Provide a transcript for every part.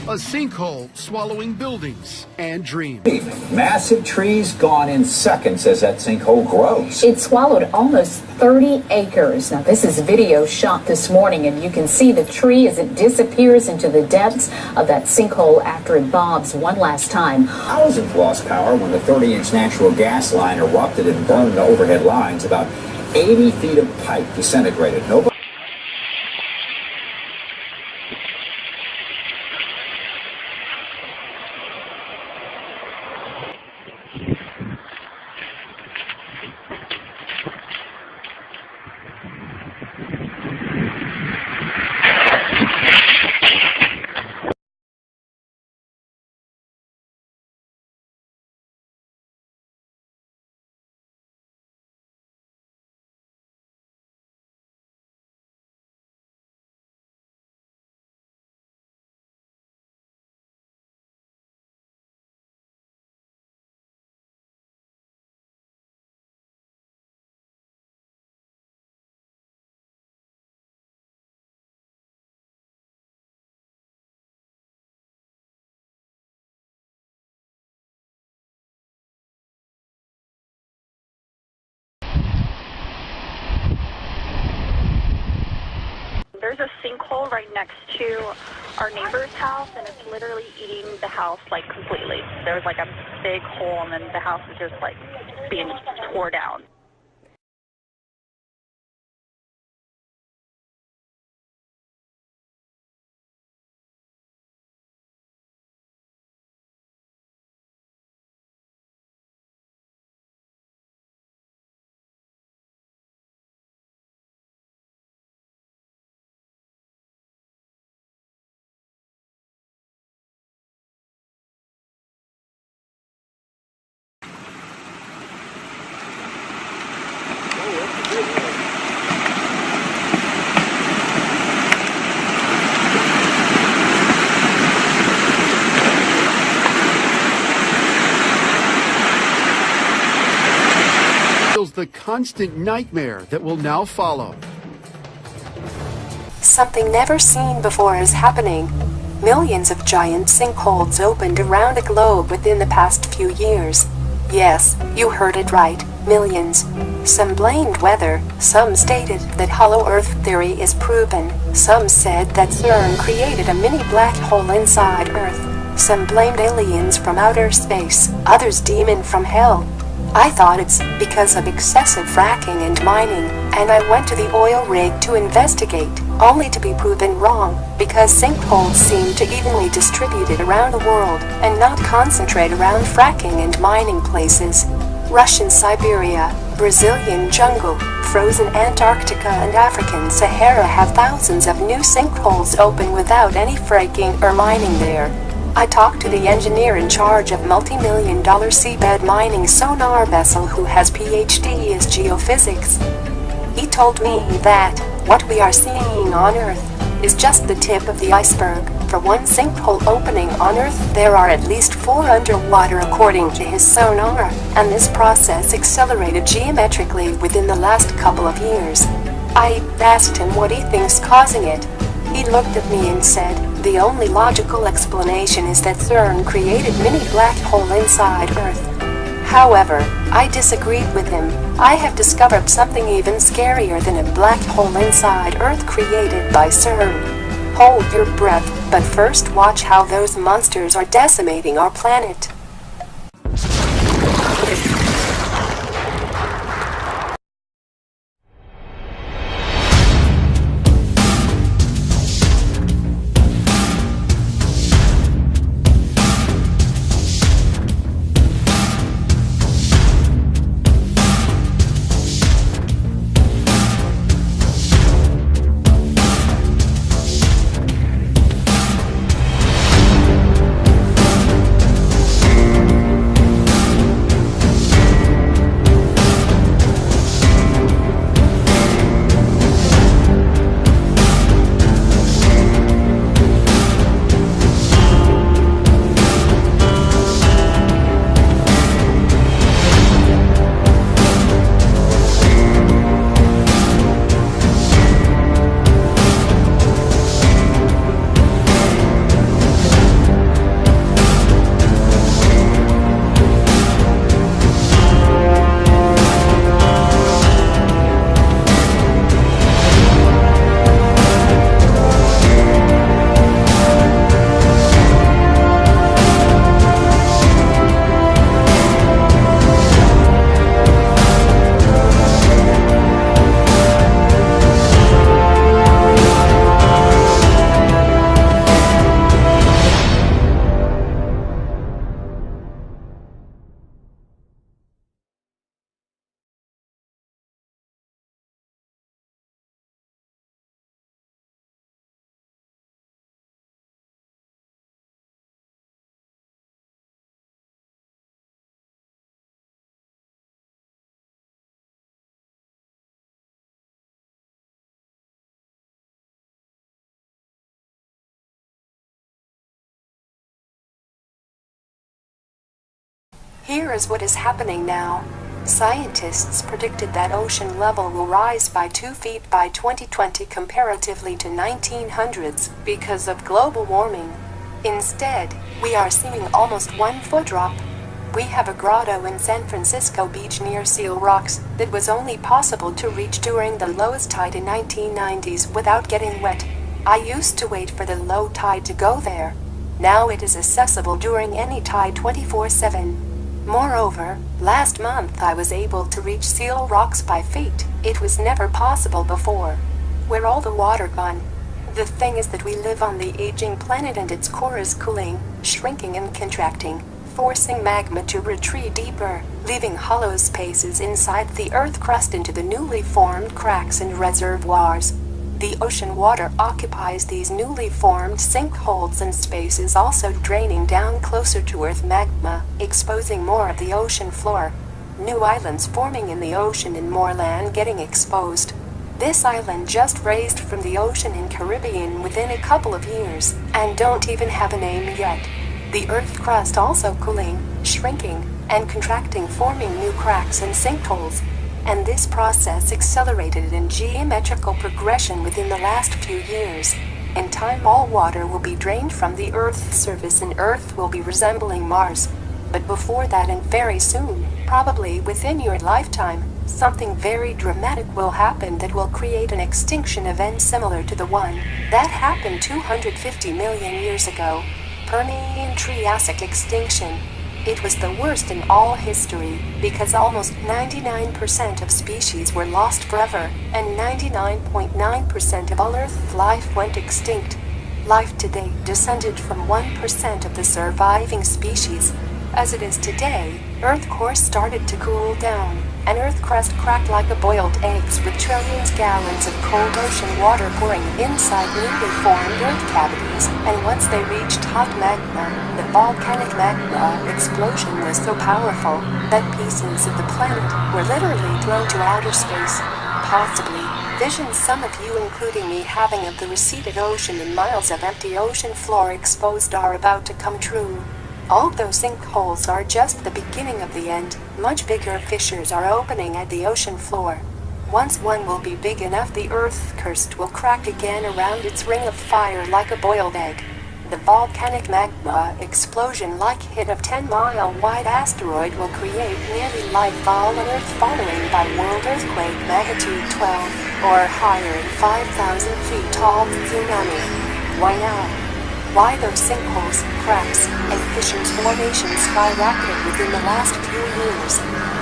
A sinkhole swallowing buildings and dreams. Massive trees gone in seconds as that sinkhole grows. It swallowed almost 30 acres. Now, this is video shot this morning, and you can see the tree as it disappears into the depths of that sinkhole after it bobs one last time. Thousands lost power when the 30-inch natural gas line erupted and burned the overhead lines. About 80 feet of pipe disintegrated. Nobody. There's a sinkhole right next to our neighbor's house, and it's literally eating the house, like, completely. There's, like, a big hole, and then the house is just, like, being tore down. The constant nightmare that will now follow. Something never seen before is happening. Millions of giant sinkholes opened around the globe within the past few years. Yes, you heard it right, millions. Some blamed weather, some stated that hollow earth theory is proven, some said that CERN created a mini black hole inside Earth, some blamed aliens from outer space, others demon from hell. I thought it's because of excessive fracking and mining, and I went to the oil rig to investigate, only to be proven wrong, because sinkholes seem to evenly distributed around the world, and not concentrate around fracking and mining places. Russian Siberia, Brazilian jungle, frozen Antarctica and African Sahara have thousands of new sinkholes open without any fracking or mining there. I talked to the engineer in charge of multi-million-dollar seabed mining sonar vessel who has PhD in geophysics. He told me that what we are seeing on Earth is just the tip of the iceberg. For one sinkhole opening on Earth, there are at least 4 underwater according to his sonar, and this process accelerated geometrically within the last couple of years. I asked him what he thinks causing it. He looked at me and said, the only logical explanation is that CERN created mini black hole inside Earth. However, I disagreed with him. I have discovered something even scarier than a black hole inside Earth created by CERN. Hold your breath, but first watch how those monsters are decimating our planet. Here is what is happening now. Scientists predicted that ocean level will rise by 2 feet by 2020 comparatively to 1900s because of global warming. Instead, we are seeing almost 1 foot drop. We have a grotto in San Francisco Beach near Seal Rocks that was only possible to reach during the lowest tide in 1990s without getting wet. I used to wait for the low tide to go there. Now it is accessible during any tide 24/7. Moreover, last month I was able to reach Seal Rocks by feet. It was never possible before. Where all the water gone? The thing is that we live on the aging planet and its core is cooling, shrinking and contracting, forcing magma to retreat deeper, leaving hollow spaces inside the Earth crust into the newly formed cracks and reservoirs. The ocean water occupies these newly formed sinkholes and spaces, also draining down closer to Earth magma, exposing more of the ocean floor. New islands forming in the ocean and more land getting exposed. This island just raised from the ocean in Caribbean within a couple of years, and don't even have a name yet. The Earth crust also cooling, shrinking, and contracting, forming new cracks and sinkholes. And this process accelerated in geometrical progression within the last few years. In time, all water will be drained from the Earth's surface and Earth will be resembling Mars. But before that, and very soon, probably within your lifetime, something very dramatic will happen that will create an extinction event similar to the one that happened 250 million years ago. Permian-Triassic extinction. It was the worst in all history, because almost 99% of species were lost forever, and 99.9% of all Earth life went extinct. Life today descended from 1% of the surviving species. As it is today, Earth core started to cool down, and Earth crust cracked like a boiled eggs with trillions gallons of cold ocean water pouring inside newly formed Earth cavities, and once they reached hot magma, the volcanic magma explosion was so powerful that pieces of the planet were literally thrown to outer space. Possibly, visions some of you, including me, having of the receded ocean and miles of empty ocean floor exposed are about to come true. All those sinkholes are just the beginning of the end. Much bigger fissures are opening at the ocean floor. Once one will be big enough, the Earth crust will crack again around its ring of fire like a boiled egg. The volcanic magma explosion, like hit of 10-mile-wide asteroid, will create nearly lightfall on Earth, following by world earthquake magnitude 12 or higher and 5,000 feet tall tsunami. Why now? Why those sinkholes, cracks, and fissures formations skyrocketed within the last few years?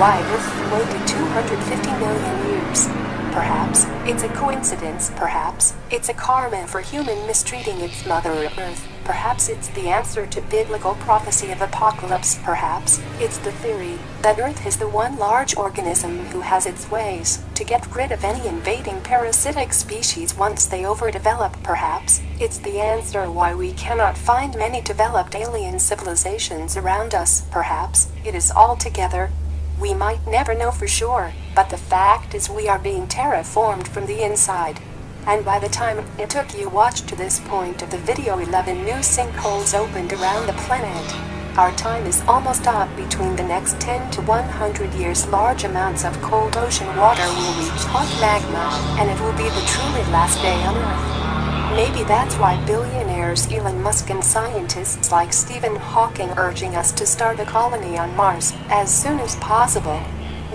Why Earth waited 250 million years? Perhaps it's a coincidence. Perhaps it's a karma for human mistreating its mother Earth. Perhaps it's the answer to biblical prophecy of apocalypse. Perhaps it's the theory that Earth is the one large organism who has its ways to get rid of any invading parasitic species once they overdevelop. Perhaps it's the answer why we cannot find many developed alien civilizations around us. Perhaps it is all together. We might never know for sure, but the fact is we are being terraformed from the inside. And by the time it took you watch to this point of the video, 11 new sinkholes opened around the planet. Our time is almost up. Between the next 10 to 100 years, large amounts of cold ocean water will reach hot magma, and it will be the truly last day on Earth. Maybe that's why billionaires Elon Musk and scientists like Stephen Hawking urging us to start a colony on Mars as soon as possible.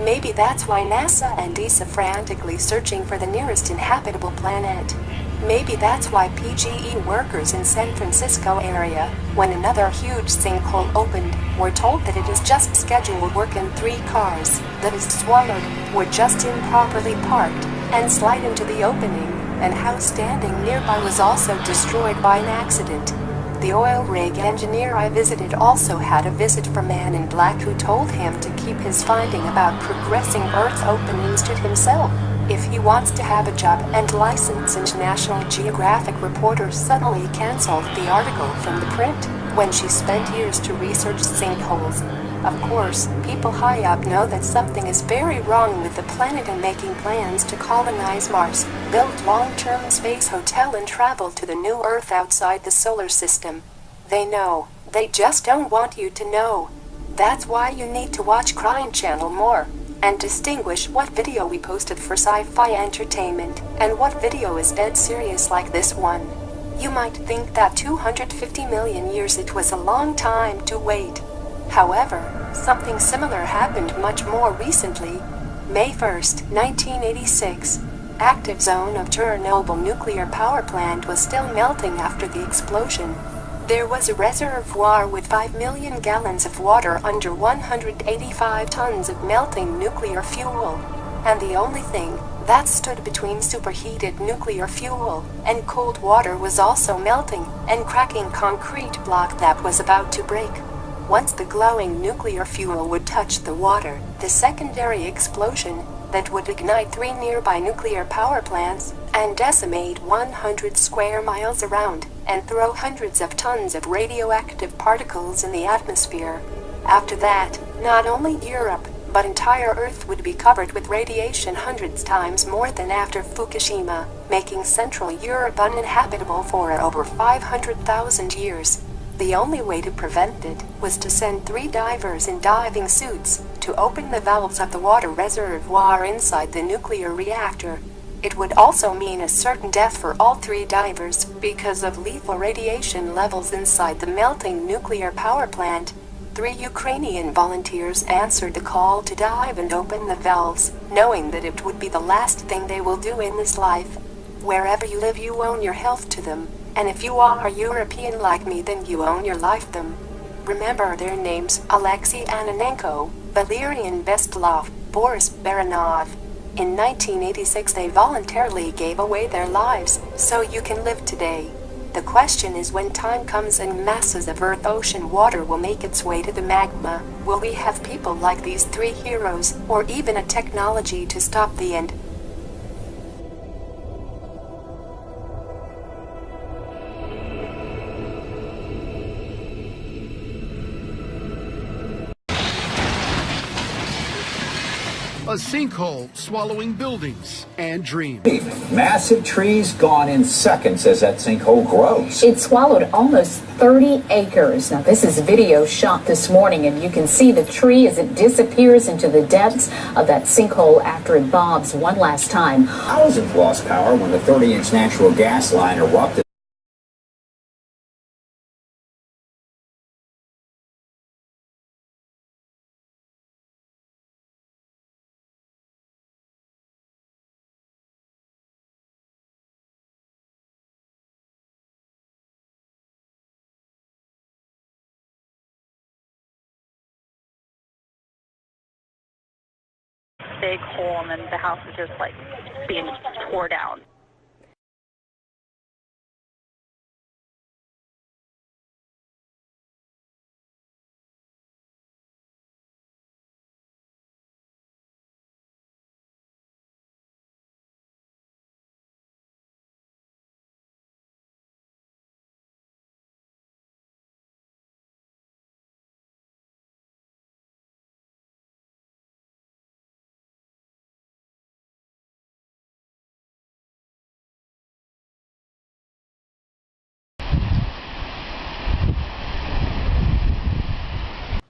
Maybe that's why NASA and ESA frantically searching for the nearest inhabitable planet. Maybe that's why PGE workers in San Francisco area, when another huge sinkhole opened, were told that it is just scheduled work and 3 cars that is swallowed were just improperly parked and slide into the opening, and house standing nearby was also destroyed by an accident. The oil rig engineer I visited also had a visit from Man in Black who told him to keep his finding about progressing Earth openings to himself. If he wants to have a job and license, and National Geographic reporter suddenly canceled the article from the print when she spent years to research sinkholes. Of course, people high up know that something is very wrong with the planet and making plans to colonize Mars, build long-term space hotel and travel to the new Earth outside the solar system. They know. They just don't want you to know. That's why you need to watch Crime Channel more and distinguish what video we posted for sci-fi entertainment and what video is dead serious like this one. You might think that 250 million years it was a long time to wait. However, something similar happened much more recently. May 1st, 1986. Active zone of Chernobyl nuclear power plant was still melting after the explosion. There was a reservoir with 5 million gallons of water under 185 tons of melting nuclear fuel. And the only thing that stood between superheated nuclear fuel and cold water was also melting and cracking concrete block that was about to break. Once the glowing nuclear fuel would touch the water, the secondary explosion that would ignite 3 nearby nuclear power plants and decimate 100 square miles around and throw hundreds of tons of radioactive particles in the atmosphere. After that, not only Europe, but entire Earth would be covered with radiation hundreds times more than after Fukushima, making Central Europe uninhabitable for over 500,000 years. The only way to prevent it was to send 3 divers in diving suits to open the valves of the water reservoir inside the nuclear reactor. It would also mean a certain death for all 3 divers because of lethal radiation levels inside the melting nuclear power plant. 3 Ukrainian volunteers answered the call to dive and open the valves, knowing that it would be the last thing they will do in this life. Wherever you live, you own your health to them, and if you are European like me, then you own your life them. Remember their names: Alexei Ananenko, Valerian Bestlov, Boris Baranov. In 1986 they voluntarily gave away their lives, so you can live today. The question is, when time comes and masses of Earth ocean water will make its way to the magma, will we have people like these 3 heroes, or even a technology to stop the end? A sinkhole swallowing buildings and dreams. Massive trees gone in seconds as that sinkhole grows. It swallowed almost 30 acres. Now, this is video shot this morning, and you can see the tree as it disappears into the depths of that sinkhole after it bobs one last time. Thousands lost power when the 30-inch natural gas line erupted. Big hole, and then the house is just like being tore down.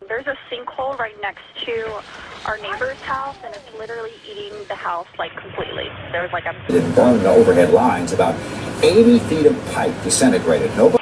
There's a sinkhole right next to our neighbor's house, and it's literally eating the house like completely. There's like a... It burned the overhead lines. About 80 feet of pipe disintegrated. Nobody